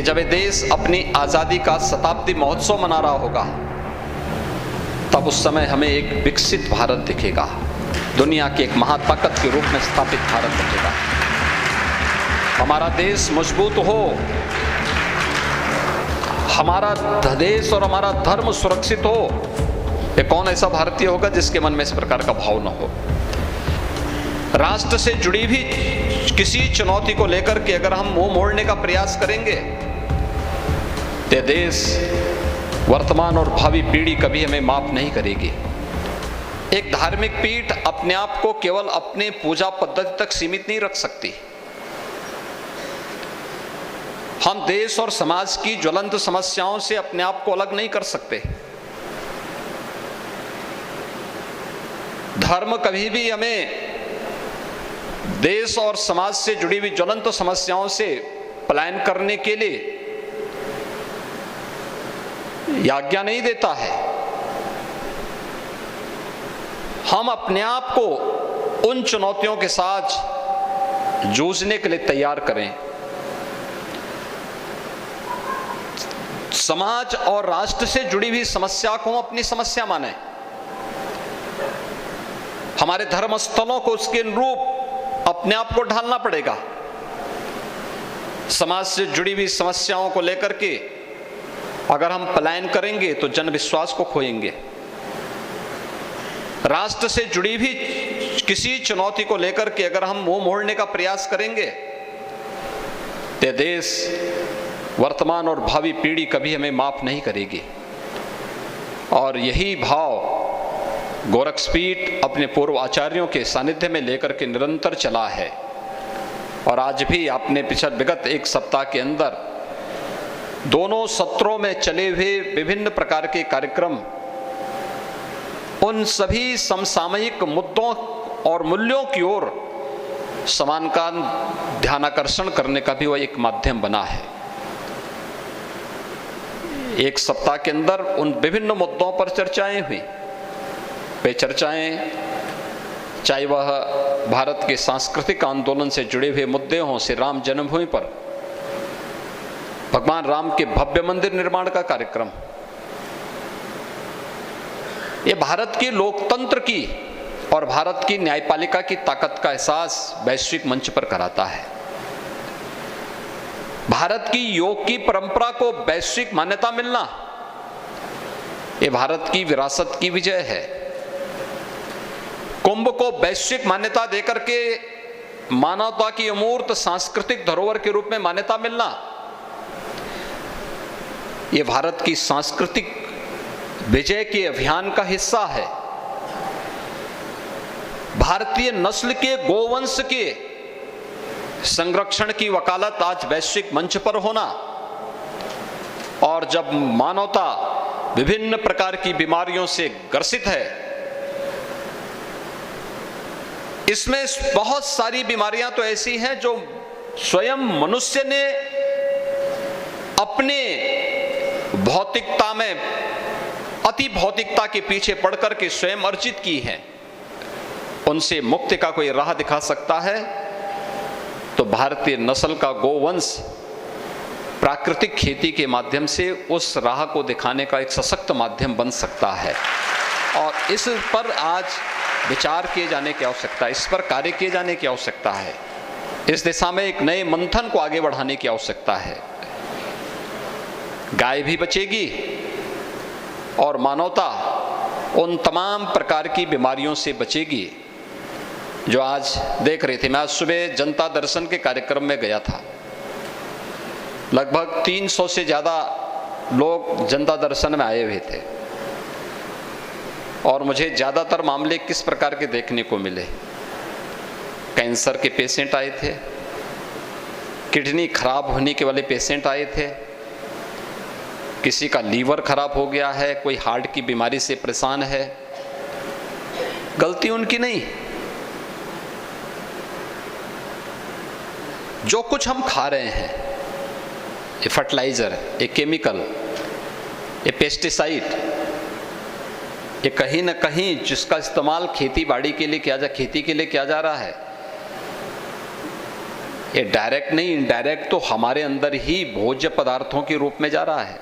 जब ये देश अपनी आजादी का शताब्दी महोत्सव मना रहा होगा, तब उस समय हमें एक विकसित भारत दिखेगा, दुनिया की एक महाताकत के रूप में स्थापित भारत दिखेगा। हमारा देश मजबूत हो, हमारा देश और हमारा धर्म सुरक्षित हो, ये कौन ऐसा भारतीय होगा जिसके मन में इस प्रकार का भाव न हो। राष्ट्र से जुड़ी भी किसी चुनौती को लेकर के अगर हम मुंह मोड़ने का प्रयास करेंगे, तो देश, वर्तमान और भावी पीढ़ी कभी हमें माफ नहीं करेगी। एक धार्मिक पीठ अपने आप को केवल अपने पूजा पद्धति तक सीमित नहीं रख सकती। हम देश और समाज की ज्वलंत समस्याओं से अपने आप को अलग नहीं कर सकते। धर्म कभी भी हमें देश और समाज से जुड़ी हुई ज्वलंत समस्याओं से पलायन करने के लिए आज्ञा नहीं देता है। हम अपने आप को उन चुनौतियों के साथ जूझने के लिए तैयार करें। समाज और राष्ट्र से जुड़ी हुई समस्या को अपनी समस्या माने। हमारे धर्म स्थलों को उसके अनुरूप अपने आप को ढालना पड़ेगा। समाज से जुड़ी हुई समस्याओं को लेकर के अगर हम पलायन करेंगे तो जन विश्वास को खोएंगे। राष्ट्र से जुड़ी भी किसी चुनौती को लेकर के अगर हम मुंह मोड़ने का प्रयास करेंगे, तो देश, वर्तमान और भावी पीढ़ी कभी हमें माफ नहीं करेगी। और यही भाव गोरक्षपीठ अपने पूर्व आचार्यों के सानिध्य में लेकर के निरंतर चला है। और आज भी आपने पिछले विगत एक सप्ताह के अंदर दोनों सत्रों में चले हुए विभिन्न प्रकार के कार्यक्रम उन सभी समसामयिक मुद्दों और मूल्यों की ओर समान का ध्यानाकर्षण करने का भी वह एक माध्यम बना है। एक सप्ताह के अंदर उन विभिन्न मुद्दों पर चर्चाएं हुई। वे चर्चाएं चाहे वह भारत के सांस्कृतिक आंदोलन से जुड़े हुए मुद्दे हों, से राम जन्मभूमि पर भगवान राम के भव्य मंदिर निर्माण का कार्यक्रम, ये भारत की लोकतंत्र की और भारत की न्यायपालिका की ताकत का एहसास वैश्विक मंच पर कराता है। भारत की योग की परंपरा को वैश्विक मान्यता मिलना, ये भारत की विरासत की विजय है। कुंभ को वैश्विक मान्यता देकर के मानवता की अमूर्त सांस्कृतिक धरोहर के रूप में मान्यता मिलना, ये भारत की सांस्कृतिक विजय के अभियान का हिस्सा है। भारतीय नस्ल के गोवंश के संरक्षण की वकालत आज वैश्विक मंच पर होना, और जब मानवता विभिन्न प्रकार की बीमारियों से ग्रसित है, इसमें बहुत सारी बीमारियां तो ऐसी हैं जो स्वयं मनुष्य ने अपने भौतिकता में, अति भौतिकता के पीछे पड़कर के स्वयं अर्जित की हैं। उनसे मुक्ति का कोई राह दिखा सकता है तो भारतीय नस्ल का गोवंश प्राकृतिक खेती के माध्यम से उस राह को दिखाने का एक सशक्त माध्यम बन सकता है। और इस पर आज विचार किए जाने की आवश्यकता है, इस पर कार्य किए जाने की आवश्यकता है। इस दिशा में एक नए मंथन को आगे बढ़ाने की आवश्यकता है। गाय भी बचेगी और मानवता उन तमाम प्रकार की बीमारियों से बचेगी जो आज देख रहे थे। मैं आज सुबह जनता दर्शन के कार्यक्रम में गया था। लगभग 300 से ज़्यादा लोग जनता दर्शन में आए हुए थे, और मुझे ज़्यादातर मामले किस प्रकार के देखने को मिले। कैंसर के पेशेंट आए थे, किडनी खराब होने के वाले पेशेंट आए थे, किसी का लीवर खराब हो गया है, कोई हार्ट की बीमारी से परेशान है। गलती उनकी नहीं। जो कुछ हम खा रहे हैं, ये फर्टिलाइजर, ये केमिकल, ये पेस्टिसाइड, ये कहीं ना कहीं जिसका इस्तेमाल खेती बाड़ी के लिए किया खेती के लिए किया जा रहा है, ये डायरेक्ट नहीं, इनडायरेक्ट तो हमारे अंदर ही भोज्य पदार्थों के रूप में जा रहा है,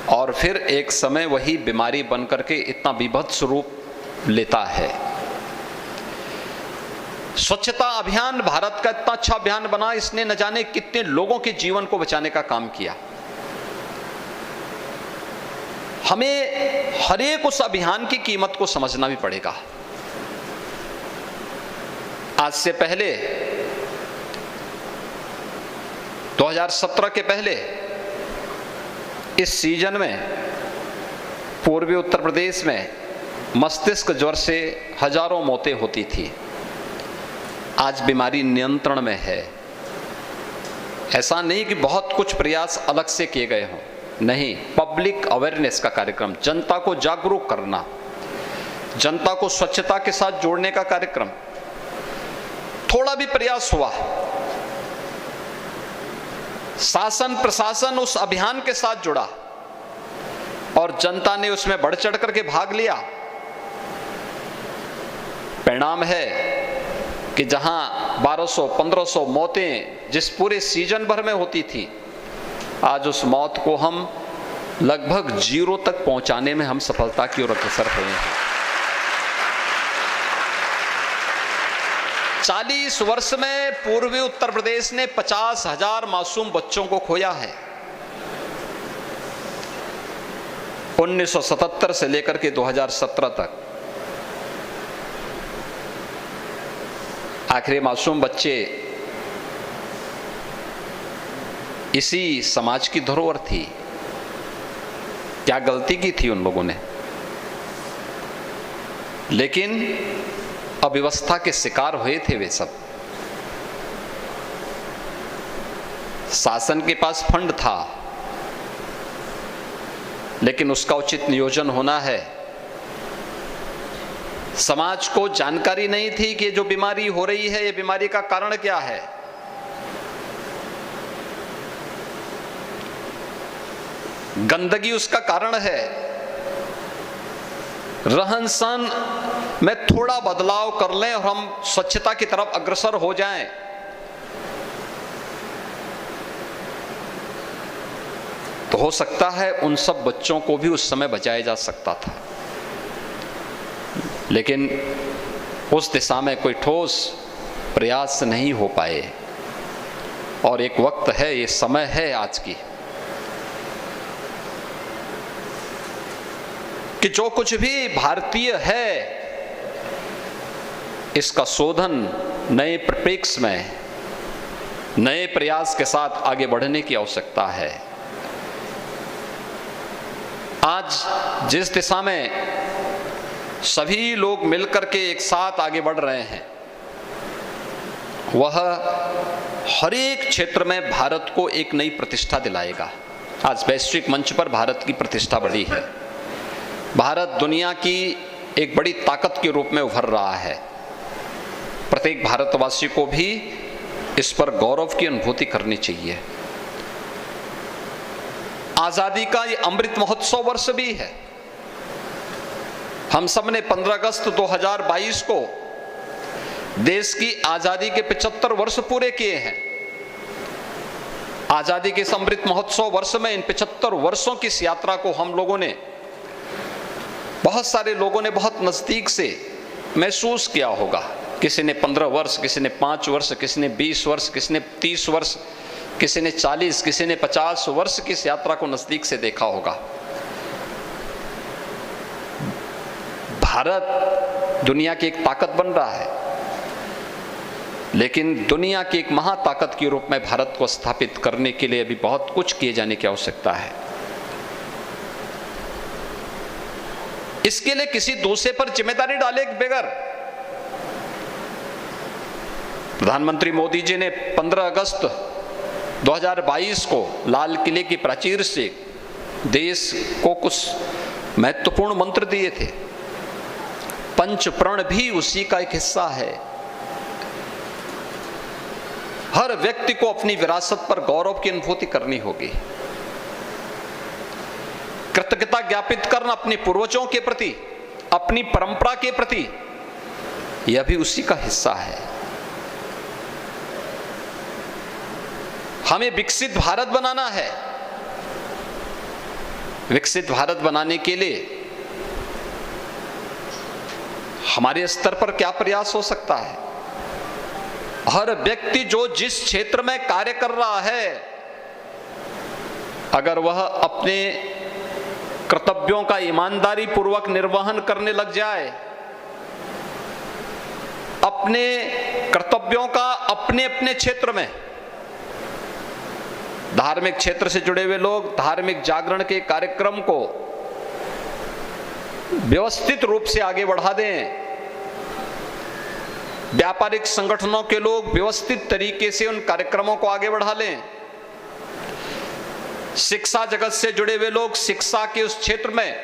और फिर एक समय वही बीमारी बन करके इतना विभत्स रूप लेता है। स्वच्छता अभियान भारत का इतना अच्छा अभियान बना, इसने न जाने कितने लोगों के जीवन को बचाने का काम किया। हमें हर एक उस अभियान की कीमत को समझना भी पड़ेगा। आज से पहले 2017 के पहले इस सीजन में पूर्वी उत्तर प्रदेश में मस्तिष्क ज्वर से हजारों मौतें होती थी। आज बीमारी नियंत्रण में है। ऐसा नहीं कि बहुत कुछ प्रयास अलग से किए गए हों, नहीं, पब्लिक अवेयरनेस का कार्यक्रम, जनता को जागरूक करना, जनता को स्वच्छता के साथ जोड़ने का कार्यक्रम, थोड़ा भी प्रयास हुआ। शासन प्रशासन उस अभियान के साथ जुड़ा और जनता ने उसमें बढ़ चढ़ करके भाग लिया। परिणाम है कि जहां 1200-1500 मौतें जिस पूरे सीजन भर में होती थी, आज उस मौत को हम लगभग 0 तक पहुंचाने में हम सफलता की ओर अग्रसर हुए हैं। 40 वर्ष में पूर्वी उत्तर प्रदेश ने 50,000 मासूम बच्चों को खोया है। 1977 से लेकर के 2017 तक आखिर मासूम बच्चे इसी समाज की धरोहर थी। क्या गलती की थी उन लोगों ने? लेकिन अव्यवस्था के शिकार हुए थे वे सब। शासन के पास फंड था, लेकिन उसका उचित नियोजन होना है। समाज को जानकारी नहीं थी कि जो बीमारी हो रही है, ये बीमारी का कारण क्या है। गंदगी उसका कारण है। रहन सहन में थोड़ा बदलाव कर लें और हम स्वच्छता की तरफ अग्रसर हो जाएं, तो हो सकता है उन सब बच्चों को भी उस समय बचाया जा सकता था। लेकिन उस दिशा में कोई ठोस प्रयास नहीं हो पाए। और एक वक्त है, ये समय है आज की, कि जो कुछ भी भारतीय है इसका शोधन नए परिप्रेक्ष्य में, नए प्रयास के साथ आगे बढ़ने की आवश्यकता है। आज जिस दिशा में सभी लोग मिलकर के एक साथ आगे बढ़ रहे हैं, वह हर एक क्षेत्र में भारत को एक नई प्रतिष्ठा दिलाएगा। आज वैश्विक मंच पर भारत की प्रतिष्ठा बढ़ी है। भारत दुनिया की एक बड़ी ताकत के रूप में उभर रहा है। प्रत्येक भारतवासी को भी इस पर गौरव की अनुभूति करनी चाहिए। आजादी का ये अमृत महोत्सव वर्ष भी है। हम सब ने 15 अगस्त 2022 को देश की आजादी के 75 वर्ष पूरे किए हैं। आजादी के इस अमृत महोत्सव वर्ष में इन 75 वर्षों की इस यात्रा को हम लोगों ने, बहुत सारे लोगों ने बहुत नजदीक से महसूस किया होगा। किसी ने 15 वर्ष, किसी ने 5 वर्ष, किसी ने 20 वर्ष, किसी ने 30 वर्ष, किसी ने 40, किसी ने 50 वर्ष की इस यात्रा को नजदीक से देखा होगा। भारत दुनिया की एक ताकत बन रहा है, लेकिन दुनिया की एक महाताकत के रूप में भारत को स्थापित करने के लिए अभी बहुत कुछ किए जाने की आवश्यकता है। इसके लिए किसी दूसरे पर जिम्मेदारी डाले बगैर प्रधानमंत्री मोदी जी ने 15 अगस्त 2022 को लाल किले की प्राचीर से देश को कुछ महत्वपूर्ण मंत्र दिए थे। पंच प्रण भी उसी का एक हिस्सा है। हर व्यक्ति को अपनी विरासत पर गौरव की अनुभूति करनी होगी। कृतज्ञता ज्ञापित करना अपने पूर्वजों के प्रति, अपनी परंपरा के प्रति, यह भी उसी का हिस्सा है। हमें विकसित भारत बनाना है। विकसित भारत बनाने के लिए हमारे स्तर पर क्या प्रयास हो सकता है? हर व्यक्ति जो जिस क्षेत्र में कार्य कर रहा है, अगर वह अपने कर्तव्यों का ईमानदारी पूर्वक निर्वहन करने लग जाए, अपने कर्तव्यों का अपने अपने क्षेत्र में, धार्मिक क्षेत्र से जुड़े हुए लोग धार्मिक जागरण के कार्यक्रम को व्यवस्थित रूप से आगे बढ़ा दें, व्यापारिक संगठनों के लोग व्यवस्थित तरीके से उन कार्यक्रमों को आगे बढ़ा लें, शिक्षा जगत से जुड़े हुए लोग शिक्षा के उस क्षेत्र में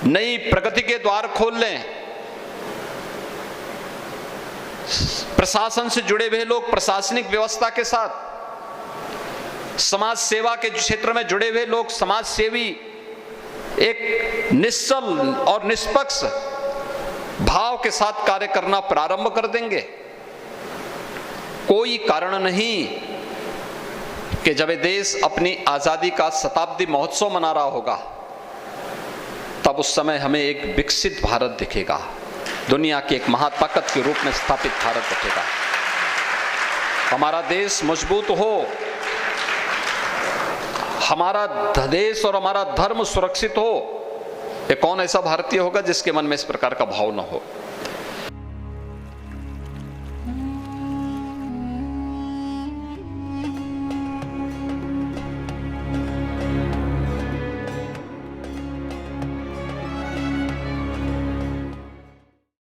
नई प्रगति के द्वार खोल लें, प्रशासन से जुड़े हुए लोग प्रशासनिक व्यवस्था के साथ, समाज सेवा के क्षेत्र में जुड़े हुए लोग समाज सेवी एक निश्चल और निष्पक्ष भाव के साथ कार्य करना प्रारंभ कर देंगे। कोई कारण नहीं कि जब ये देश अपनी आजादी का शताब्दी महोत्सव मना रहा होगा, तब उस समय हमें एक विकसित भारत दिखेगा, दुनिया की एक महाताकत के रूप में स्थापित भारत दिखेगा। हमारा देश मजबूत हो, हमारा देश और हमारा धर्म सुरक्षित हो, ये कौन ऐसा भारतीय होगा जिसके मन में इस प्रकार का भाव न हो?